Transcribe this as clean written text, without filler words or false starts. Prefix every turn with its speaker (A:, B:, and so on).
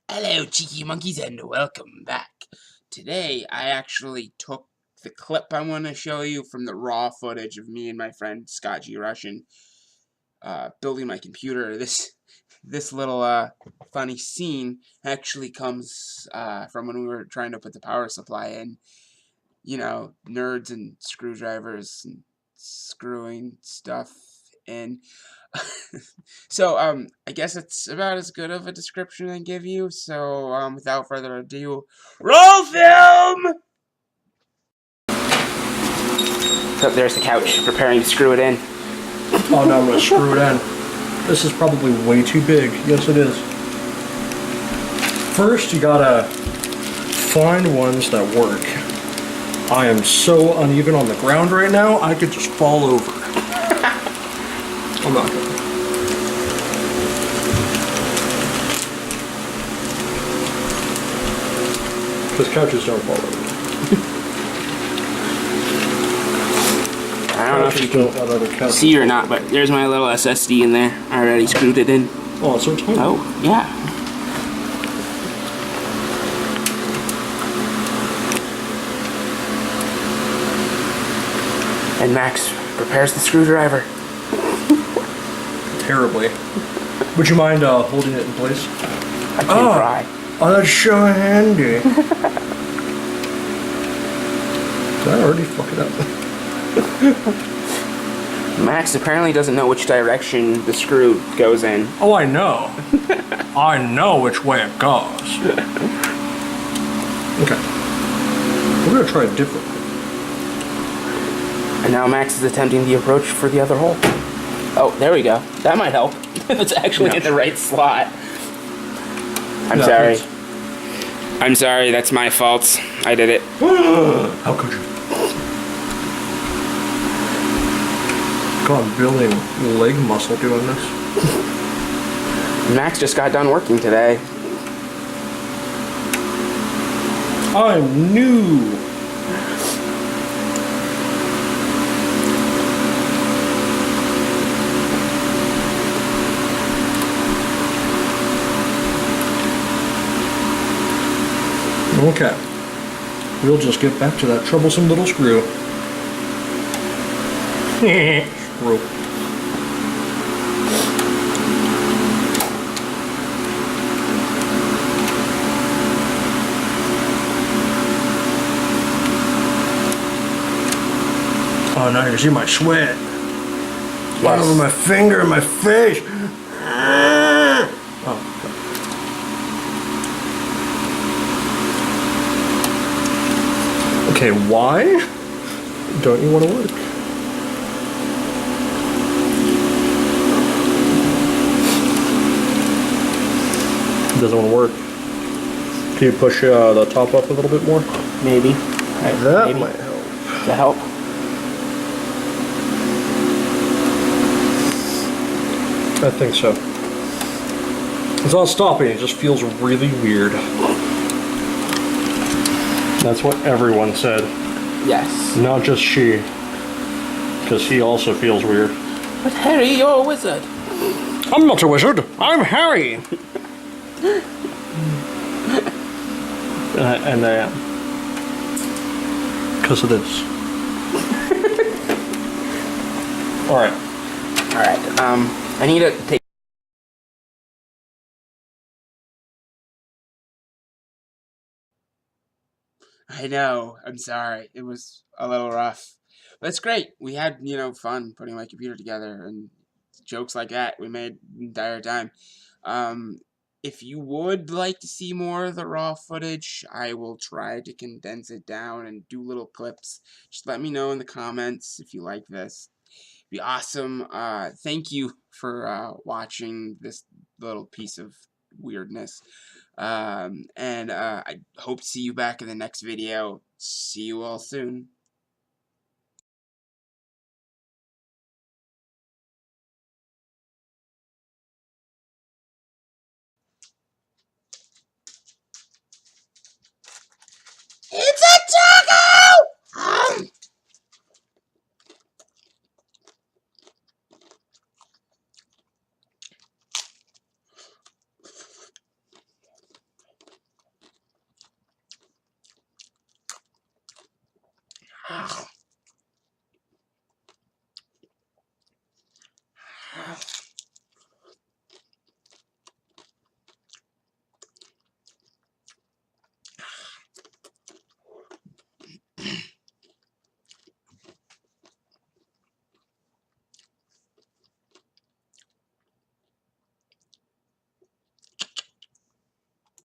A: Hello, cheeky monkeys, and welcome back. Today, I actually took the clip I want to show you from the raw footage of me and my friend Scott G. Russian building my computer. This little funny scene actually comes from when we were trying to put the power supply in. You know, nerds and screwdrivers and screwing stuff in. So, I guess it's about as good of a description I can give you. So, without further ado, roll film! So there's the couch, preparing to screw it in.
B: Oh, now I'm going to screw it in. This is probably way too big. Yes, it is. First, you gotta find ones that work. I am so uneven on the ground right now, I could just fall over. I'm not gonna. Because couches don't fall over.
A: I don't know if you can see or not, but there's my little SSD in there. I already screwed it in.
B: Oh, it's so tiny.
A: Oh, yeah. And Max prepares the screwdriver.
B: Terribly. Would you mind holding it in place?
A: I can try.
B: Oh, that's so handy. Did I already fuck it up?
A: Max apparently doesn't know which direction the screw goes in.
B: Oh, I know. I know which way it goes. Okay. We're gonna try it differently.
A: And now Max is attempting the approach for the other hole. Oh, there we go. That might help. It's actually in the right slot. I'm sorry. I'm sorry, that's my fault. I did it.
B: How could you? God, I'm building leg muscle doing this.
A: Max just got done working today.
B: I'm new. Okay. We'll just get back to that troublesome little screw. Screw. Oh, now you can see my sweat. All over my finger and my face. Oh, okay, why don't you want to work? It doesn't want to work. Can you push the top up a little bit more?
A: Maybe.
B: That
A: maybe.
B: might help.
A: Does that help?
B: I think so. It's not stopping, it just feels really weird. That's what everyone said.
A: Yes.
B: Not just she. Because he also feels weird.
A: But Harry, you're a wizard.
B: I'm not a wizard, I'm Harry! And I am. Because of this. Alright.
A: Alright, I need to take... I know, I'm sorry. It was a little rough. But it's great. We had, fun putting my computer together and jokes like that we made the entire time. If you would like to see more of the raw footage, I will try to condense it down and do little clips. Just let me know in the comments if you like this. It'd be awesome. Thank you for watching this little piece of weirdness. And I hope to see you back in the next video. See you all soon. It's a taco! Ugh.